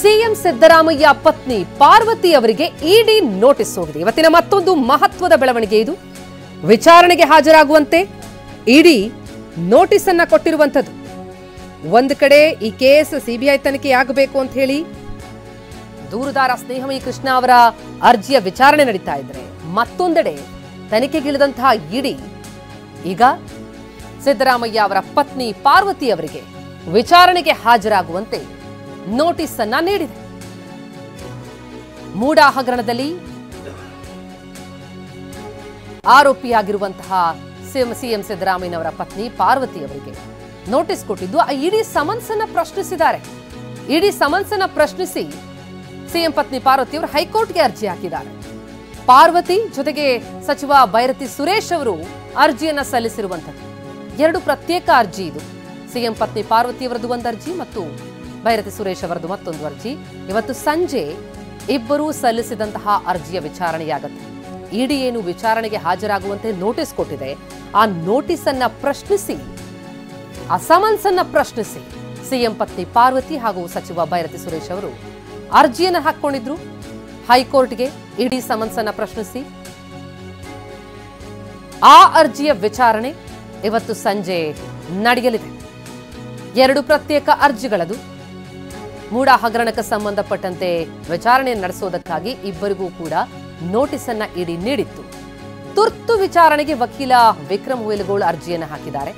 CM Siddaramaiah ಪತ್ನಿ ಪಾರ್ವತಿ ಅವರಿಗೆ ಇಡಿ notice ಹೋಗಿದೆ. ಇವತ್ತಿನ ಮತ್ತೊಂದು ಮಹತ್ವದ ಬೆಳವಣಿಗೆ ಇದು. ವಿಚಾರಣೆಗೆ ಹಾಜರಾಗುವಂತೆ ಇಡಿ ನೋಟಿಸ್ ಅನ್ನು ಕೊಟ್ಟಿರುವಂತದ್ದು. ಒಂದು ಕಡೆ ಈ ಕೇಸ್ ಸಿಬಿಐ ತನಿಖೆಯಾಗಬೇಕು ಅಂತ ಹೇಳಿ ದೂರುದಾರ ಸ್ನೇಹಮಯಿ ಕೃಷ್ಣ ಅವರ ಅರ್ಜಿಯ ವಿಚಾರಣೆ ನಡೀತಾ ಇದ್ರೆ, ಮತ್ತೊಂದೆಡೆ ತನಿಖೆಗಿಳಿದಂತಹ ಇಡಿ ಈಗ ಸಿದ್ದರಾಮಯ್ಯ ಅವರ ಪತ್ನಿ ಪಾರ್ವತಿ ಅವರಿಗೆ ವಿಚಾರಣೆಗೆ ಹಾಜರಾಗುವಂತೆ ನೋಟಿಸ್ ಅನ್ನ ನೀಡಿದೆ. ಮೂಡಾ ಹಗರಣದಲ್ಲಿ ಆರೋಪಿಯಾಗಿರುವಂತಹ ಸಿಎಂ ಸಿದ್ದರಾಮಯ್ಯನವರ ಪತ್ನಿ ಪಾರ್ವತಿ ಅವರಿಗೆ ನೋಟಿಸ್ ಕೊಟ್ಟಿದ್ದು ಇಡಿ ಸಮನ್ಸ್ ಅನ್ನ ಪ್ರಶ್ನಿಸಿದ್ದಾರೆ. ಇಡಿ ಸಮನ್ಸ್ ಅನ್ನ ಪ್ರಶ್ನಿಸಿ ಸಿಎಂ ಪತ್ನಿ ಪಾರ್ವತಿ ಅವರು ಹೈಕೋರ್ಟ್ಗೆ ಅರ್ಜಿ ಹಾಕಿದ್ದಾರೆ. ಪಾರ್ವತಿ ಜೊತೆಗೆ ಸಚಿವ ಬೈರತಿ ಸುರೇಶ್ ಅವರು ಅರ್ಜಿಯನ್ನ ಸಲ್ಲಿಸಿರುವಂತದ್ದು. ಎರಡು ಪ್ರತ್ಯೇಕ ಅರ್ಜಿ ಇದು. ಸಿಎಂ ಪತ್ನಿ ಪಾರ್ವತಿ ಅವರದ್ದು ಒಂದು ಅರ್ಜಿ ಮತ್ತು ಬೈರತಿ ಸುರೇಶ್ ಅವರದ್ದು ಮತ್ತೊಂದು ಅರ್ಜಿ. ಇವತ್ತು ಸಂಜೆ ಇಬ್ಬರೂ ಸಲ್ಲಿಸಿದಂತಹ ಅರ್ಜಿಯ ವಿಚಾರಣೆಯಾಗುತ್ತೆ. ಇಡಿ ಏನು ವಿಚಾರಣೆಗೆ ಹಾಜರಾಗುವಂತೆ ನೋಟಿಸ್ ಕೊಟ್ಟಿದೆ, ಆ ನೋಟಿಸ್ ಅನ್ನ ಪ್ರಶ್ನಿಸಿ, ಆ ಸಮನ್ಸ್ ಅನ್ನ ಪ್ರಶ್ನಿಸಿ ಸಿಎಂ ಪತ್ನಿ ಪಾರ್ವತಿ ಹಾಗೂ ಸಚಿವ ಬೈರತಿ ಸುರೇಶ್ ಅವರು ಅರ್ಜಿಯನ್ನ ಹಾಕೊಂಡಿದ್ರು ಹೈಕೋರ್ಟ್ಗೆ. ಇಡಿ ಸಮನ್ಸ್ ಅನ್ನ ಪ್ರಶ್ನಿಸಿ ಆ ಅರ್ಜಿಯ ವಿಚಾರಣೆ ಇವತ್ತು ಸಂಜೆ ನಡೆಯಲಿದೆ. ಎರಡು ಪ್ರತ್ಯೇಕ ಅರ್ಜಿಗಳದು. ಮೂಡಾ ಹಗರಣಕ್ಕೆ ಸಂಬಂಧಪಟ್ಟಂತೆ ವಿಚಾರಣೆ ನಡೆಸೋದಕ್ಕಾಗಿ ಇಬ್ಬರಿಗೂ ಕೂಡ ನೋಟಿಸ್ ಅನ್ನ ಇಡಿ ನೀಡಿತ್ತು. ತುರ್ತು ವಿಚಾರಣೆಗೆ ವಕೀಲ ವಿಕ್ರಮ್ ಹುಯಿಲಗೋಳ್ ಅರ್ಜಿಯನ್ನು ಹಾಕಿದ್ದಾರೆ.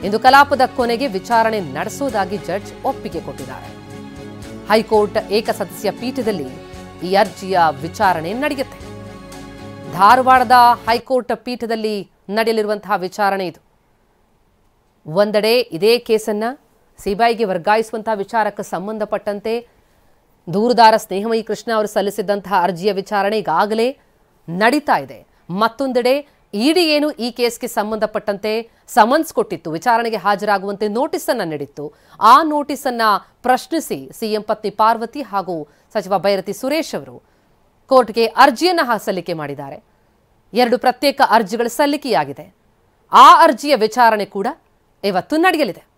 ಇಂದು ಕಲಾಪದ ಕೊನೆಗೆ ವಿಚಾರಣೆ ನಡೆಸೋದಾಗಿ ಜಡ್ಜ್ ಒಪ್ಪಿಗೆ ಕೊಟ್ಟಿದ್ದಾರೆ. ಹೈಕೋರ್ಟ್ ಏಕಸದಸ್ಯ ಪೀಠದಲ್ಲಿ ಈ ಅರ್ಜಿಯ ವಿಚಾರಣೆ ನಡೆಯುತ್ತೆ. ಧಾರವಾಡದ ಹೈಕೋರ್ಟ್ ಪೀಠದಲ್ಲಿ ನಡೆಯಲಿರುವಂತಹ ವಿಚಾರಣೆ ಇದು. ಒಂದೆಡೆ ಇದೇ ಕೇಸನ್ನ ಸಿಬಿಐಗೆ ವರ್ಗಾಯಿಸುವಂತಹ ವಿಚಾರಕ್ಕೆ ಸಂಬಂಧಪಟ್ಟಂತೆ ದೂರುದಾರ ಸ್ನೇಹಮಯಿ ಕೃಷ್ಣ ಅವರು ಸಲ್ಲಿಸಿದ್ದಂತಹ ಅರ್ಜಿಯ ವಿಚಾರಣೆ ಈಗಾಗಲೇ ನಡೀತಾ ಇದೆ. ಮತ್ತೊಂದೆಡೆ ಇಡಿ ಏನು ಈ ಕೇಸ್ಗೆ ಸಂಬಂಧಪಟ್ಟಂತೆ ಸಮನ್ಸ್ ಕೊಟ್ಟಿತ್ತು, ವಿಚಾರಣೆಗೆ ಹಾಜರಾಗುವಂತೆ ನೋಟಿಸ್ ಅನ್ನ ನೀಡಿತ್ತು. ಆ ನೋಟಿಸ್ ಅನ್ನ ಪ್ರಶ್ನಿಸಿ ಸಿಎಂ ಪತ್ನಿ ಪಾರ್ವತಿ ಹಾಗೂ ಸಚಿವ ಬೈರತಿ ಸುರೇಶ್ ಅವರು ಕೋರ್ಟ್ಗೆ ಅರ್ಜಿಯನ್ನ ಸಲ್ಲಿಕೆ ಮಾಡಿದ್ದಾರೆ. ಎರಡು ಪ್ರತ್ಯೇಕ ಅರ್ಜಿಗಳು ಸಲ್ಲಿಕೆಯಾಗಿದೆ. ಆ ಅರ್ಜಿಯ ವಿಚಾರಣೆ ಕೂಡ ಇವತ್ತು ನಡೆಯಲಿದೆ.